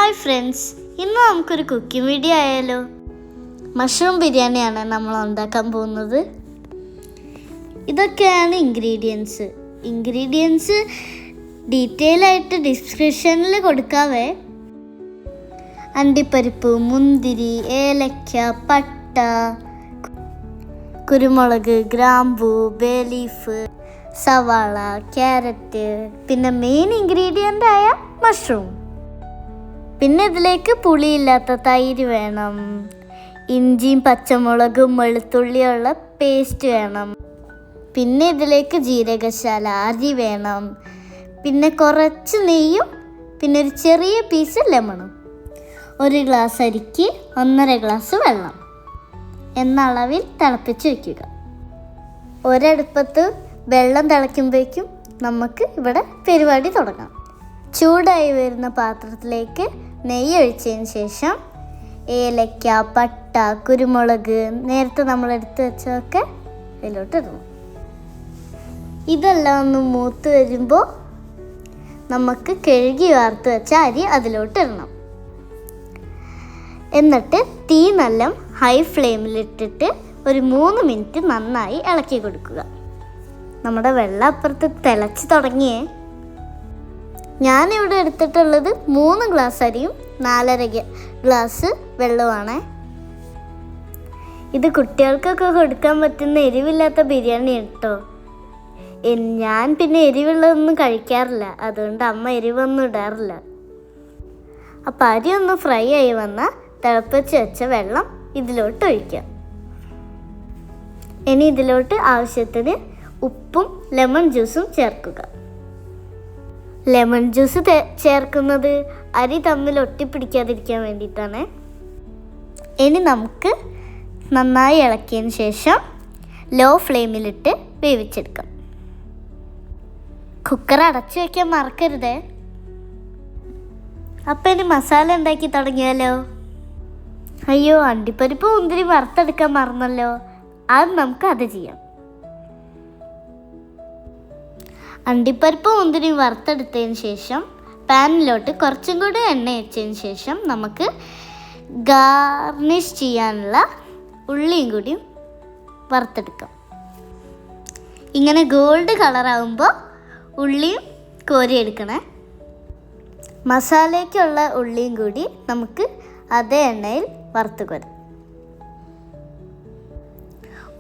Hi friends, ഇന്ന് നമുക്കൊരു cooking video ആയാലോ. മഷ്റൂം ബിരിയാണിയാണ് നമ്മൾ ഉണ്ടാക്കാൻ പോകുന്നത്. ഇതൊക്കെയാണ് ഇൻഗ്രീഡിയൻസ് ഡീറ്റെയിൽ ആയിട്ട് ഡിസ്ക്രിപ്ഷനിൽ കൊടുക്കാവേ. അണ്ടിപ്പരിപ്പ്, മുന്തിരി, ഏലക്ക, പട്ട, കുരുമുളക്, ഗ്രാമ്പൂ, ബേ ലീഫ്, സവാള, ക്യാരറ്റ്, പിന്നെ മെയിൻ ഇൻഗ്രീഡിയൻ്റ് ആയ മഷ്റൂം. പിന്നെ ഇതിലേക്ക് പുളിയില്ലാത്ത തൈര് വേണം, ഇഞ്ചിയും പച്ചമുളകും വെളുത്തുള്ളിയുള്ള പേസ്റ്റ് വേണം, പിന്നെ ഇതിലേക്ക് ജീരകശാല അരി വേണം, പിന്നെ കുറച്ച് നെയ്യും, പിന്നെ ഒരു ചെറിയ പീസ് ലെമണും, 1 ഗ്ലാസ് അരിക്ക് 1.5 ഗ്ലാസ് വെള്ളം എന്ന അളവിൽ തിളപ്പിച്ച് വയ്ക്കുക. ഒരടുപ്പത്ത് വെള്ളം തിളയ്ക്കുമ്പോഴേക്കും നമുക്ക് ഇവിടെ പരിപാടി തുടങ്ങാം. ചൂടായി വരുന്ന പാത്രത്തിലേക്ക് നെയ്യ് ഒഴിച്ചതിന് ശേഷം ഏലക്ക, പട്ട, കുരുമുളക്, നേരത്തെ നമ്മൾ എടുത്ത് വെച്ചതൊക്കെ ഇതിലോട്ട് ഇടണം. ഇതെല്ലാം ഒന്ന് മൂത്ത് വരുമ്പോൾ നമുക്ക് കഴുകി വാർത്ത് വെച്ച അരി അതിലോട്ട് ഇടണം. എന്നിട്ട് തീ നല്ല ഹൈ ഫ്ലെയിമിലിട്ടിട്ട് ഒരു 3 മിനിറ്റ് നന്നായി ഇളക്കി കൊടുക്കുക. നമ്മുടെ വെള്ളം അപ്പുറത്ത് തിളച്ച് തുടങ്ങിയേ. ഞാനിവിടെ എടുത്തിട്ടുള്ളത് 3 ഗ്ലാസ് അരിയും 4.5 ഗ്ലാസ് വെള്ളമാണ്. ഇത് കുട്ടികൾക്കൊക്കെ കൊടുക്കാൻ പറ്റുന്ന എരിവില്ലാത്ത ബിരിയാണി കേട്ടോ. ഞാൻ പിന്നെ എരിവുള്ളതൊന്നും കഴിക്കാറില്ല, അതുകൊണ്ട് അമ്മ എരിവൊന്നും ഇടാറില്ല. അപ്പം അരി ഒന്ന് ഫ്രൈ ആയി വന്നാൽ തിളപ്പിച്ച് വെച്ച വെള്ളം ഇതിലോട്ട് ഒഴിക്കാം. ഇനി ഇതിലോട്ട് ആവശ്യത്തിന് ഉപ്പും ലെമൺ ജ്യൂസും ചേർക്കുക. ലെമൺ ജ്യൂസ് ചേർക്കുന്നത് അരി തമ്മിൽ ഒട്ടിപ്പിടിക്കാതിരിക്കാൻ വേണ്ടിയിട്ടാണ്. ഇനി നമുക്ക് നന്നായി ഇളക്കിയതിന് ശേഷം ലോ ഫ്ലെയിമിലിട്ട് വേവിച്ചെടുക്കാം. കുക്കർ അടച്ചു വയ്ക്കാൻ മറക്കരുതേ. അപ്പം ഇനി മസാല ഉണ്ടാക്കി തുടങ്ങിയാലോ. അയ്യോ, അണ്ടിപ്പരിപ്പ് മുന്തിരി വറുത്തെടുക്കാൻ മറന്നല്ലോ. അത് ചെയ്യാം. അണ്ടിപ്പരിപ്പ് മുന്തിരി വറുത്തെടുത്തതിന് ശേഷം പാനിലോട്ട് കുറച്ചും കൂടി എണ്ണ വെച്ചതിന് ശേഷം നമുക്ക് ഗാർണിഷ് ചെയ്യാനുള്ള ഉള്ളിയും കൂടി വറുത്തെടുക്കാം. ഇങ്ങനെ ഗോൾഡ് കളറാകുമ്പോൾ ഉള്ളിയും കോരിയെടുക്കണേ. മസാലയ്ക്കുള്ള ഉള്ളിയും കൂടി നമുക്ക് അതേ എണ്ണയിൽ വറുത്ത് കോരാം.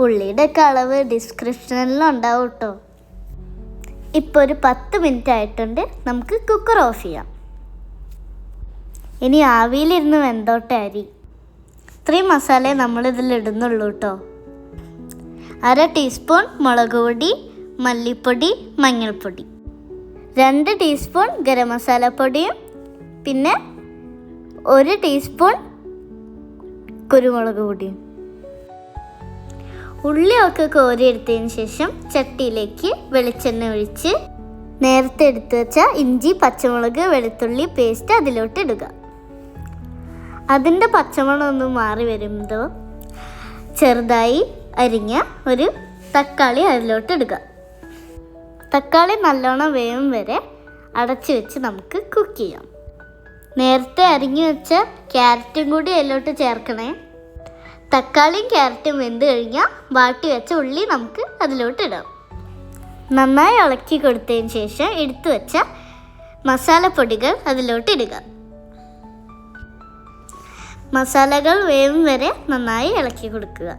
ഉള്ളിയുടെ ഒക്കെ അളവ് ഡിസ്ക്രിപ്ഷനിലുണ്ടാവും കേട്ടോ. ഇപ്പോൾ ഒരു 10 മിനിറ്റ് ആയിട്ടുണ്ട്. നമുക്ക് കുക്കർ ഓഫ് ചെയ്യാം. ഇനി ആവിയിലിരുന്ന് വെന്തോട്ടെ അരി. ഇത്രയും മസാലയെ നമ്മളിതിൽ ഇടുന്നുള്ളൂ കേട്ടോ. 1/2 ടീസ്പൂൺ മുളക് പൊടി, മല്ലിപ്പൊടി, മഞ്ഞൾപ്പൊടി, 2 ടീസ്പൂൺ ഗരം മസാലപ്പൊടിയും, പിന്നെ 1 ടീസ്പൂൺ കുരുമുളക് പൊടിയും. ഉള്ളിയൊക്കെ കോരിയെടുത്തതിന് ശേഷം ചട്ടിയിലേക്ക് വെളിച്ചെണ്ണ ഒഴിച്ച് നേരത്തെ എടുത്തു വെച്ച ഇഞ്ചി, പച്ചമുളക്, വെളുത്തുള്ളി പേസ്റ്റ് അതിലോട്ട് ഇടുക. അതിൻ്റെ പച്ചമണം ഒന്ന് മാറി വരുമ്പോൾ ചെറുതായി അരിഞ്ഞ ഒരു തക്കാളി അതിലോട്ട് ഇടുക. തക്കാളി നല്ലോണം വേവും വരെ അടച്ചു വെച്ച് നമുക്ക് കുക്ക് ചെയ്യാം. നേരത്തെ അരിഞ്ഞു വെച്ച ക്യാരറ്റും കൂടി അതിലോട്ട് ചേർക്കണേ. തക്കാളിയും ക്യാരറ്റും വെന്ത് കഴിഞ്ഞാൽ വാട്ടി വെച്ച ഉള്ളി നമുക്ക് അതിലോട്ട് ഇടാം. നന്നായി ഇളക്കി കൊടുത്തതിന് ശേഷം എടുത്തു വെച്ച മസാലപ്പൊടികൾ അതിലോട്ട് ഇടുക. മസാലകൾ വേവും വരെ നന്നായി ഇളക്കി കൊടുക്കുക.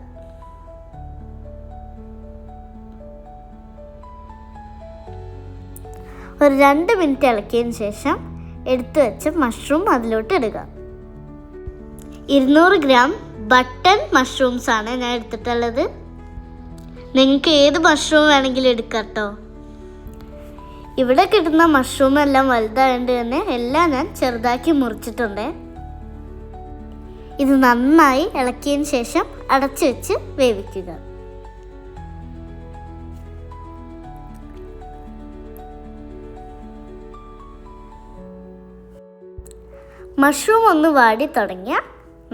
ഒരു 2 മിനിറ്റ് ഇളക്കിയതിന് ശേഷം എടുത്തു വെച്ച മഷ്റൂം അതിലോട്ട് ഇടുക. 200 ഗ്രാം ബട്ടൺ മഷ്റൂംസ് ആണ് ഞാൻ എടുത്തിട്ടുള്ളത്. നിങ്ങൾക്ക് ഏത് മഷ്റൂം വേണമെങ്കിലും എടുക്കാം കേട്ടോ. ഇവിടെ കിട്ടുന്ന മഷ്റൂം എല്ലാം വലുതായതുകൊണ്ട് തന്നെ എല്ലാം ഞാൻ ചെറുതാക്കി മുറിച്ചിട്ടുണ്ട്. ഇത് നന്നായി ഇളക്കിയതിന് ശേഷം അടച്ചു വെച്ച് വേവിക്കുക. മഷ്റൂം ഒന്ന് വാടി തുടങ്ങിയാൽ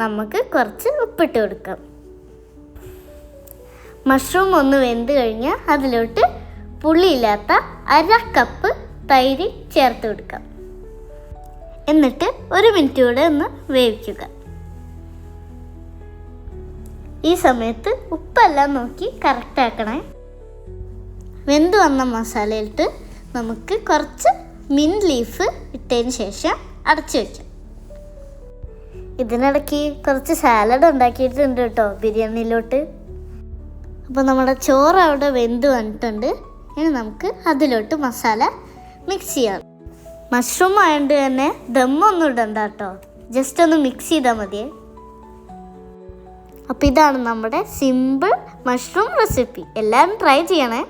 നമുക്ക് കുറച്ച് ഉപ്പിട്ട് കൊടുക്കാം. മഷ്റൂം ഒന്ന് വെന്ത് കഴിഞ്ഞാൽ അതിലോട്ട് പുളിയില്ലാത്ത 1/2 കപ്പ് തൈര് ചേർത്ത് കൊടുക്കാം. എന്നിട്ട് 1 മിനിറ്റ് കൂടെ ഒന്ന് വേവിക്കുക. ഈ സമയത്ത് ഉപ്പെല്ലാം നോക്കി കറക്റ്റ് ആക്കണേ. വെന്ത് വന്ന മസാലയിലിട്ട് നമുക്ക് കുറച്ച് മിൻറ്റ് ലീഫ് ഇട്ടതിന് ശേഷം അടച്ചു വയ്ക്കാം. ഇതിനിടയ്ക്ക് കുറച്ച് സാലഡ് ഉണ്ടാക്കിയിട്ടുണ്ട് കേട്ടോ ബിരിയാണിയിലോട്ട്. അപ്പോൾ നമ്മുടെ ചോറ് അവിടെ വെന്ത് വന്നിട്ടുണ്ട്. ഇനി നമുക്ക് അതിലോട്ട് മസാല മിക്സ് ചെയ്യാം. മഷ്റൂം ആയതുകൊണ്ട് തന്നെ ദമ്മൊന്നും ഇടണ്ട കേട്ടോ, ജസ്റ്റ് ഒന്ന് മിക്സ് ചെയ്താൽ മതിയേ. അപ്പോൾ ഇതാണ് നമ്മുടെ സിമ്പിൾ മഷ്റൂം റെസിപ്പി. എല്ലാവരും ട്രൈ ചെയ്യണേ.